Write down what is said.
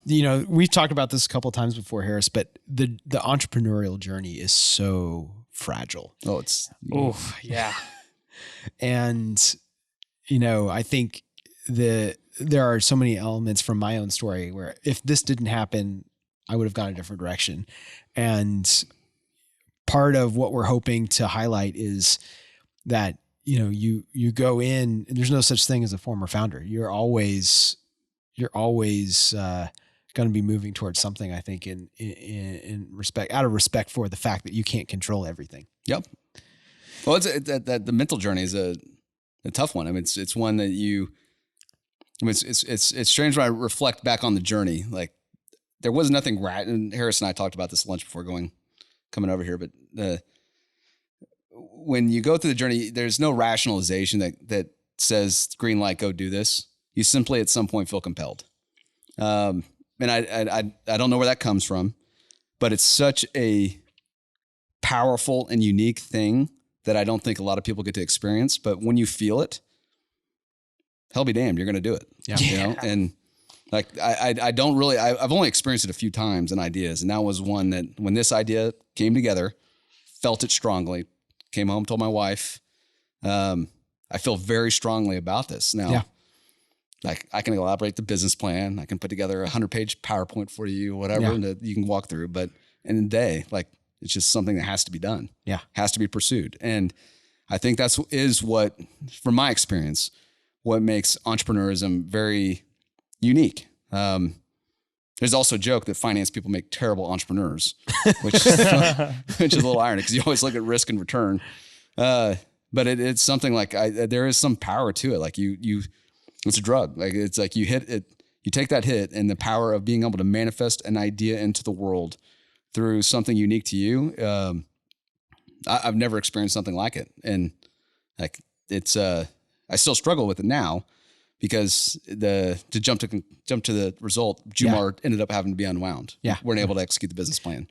we've talked about this a couple of times before, Harris, but the entrepreneurial journey is so fragile. Yeah. And, I think there are so many elements from my own story where if this didn't happen, I would have gone a different direction. And part of what we're hoping to highlight is that, you go in and there's no such thing as a former founder. You're always going to be moving towards something, I think, in respect, out of respect for the fact that you can't control everything. Yep. Well, the mental journey is a tough one. I mean, it's one that it's strange when I reflect back on the journey. Like there was nothing and Harris and I talked about this lunch before coming over here, but when you go through the journey, there's no rationalization that says green light, go do this. You simply at some point feel compelled. And I don't know where that comes from, but it's such a powerful and unique thing that I don't think a lot of people get to experience. But when you feel it, hell be damned, you're going to do it. Yeah. And like, I've only experienced it a few times in ideas. And that was one that when this idea came together, felt it strongly, came home, told my wife, I feel very strongly about this now. Yeah. Like I can elaborate the business plan. I can put together 100-page PowerPoint for you, whatever that you can walk through. But in the day, like it's just something that has to be done. Yeah. Has to be pursued. And I think is what, from my experience, what makes entrepreneurism very unique. There's also a joke that finance people make terrible entrepreneurs, which is a little ironic because you always look at risk and return. But it's something like there is some power to it. Like it's a drug. Like it's like you hit it, you take that hit, and the power of being able to manifest an idea into the world through something unique to you. I've never experienced something like it, and like it's I still struggle with it now because to jump to the result, Jumar ended up having to be unwound. Yeah, weren't able to execute the business plan.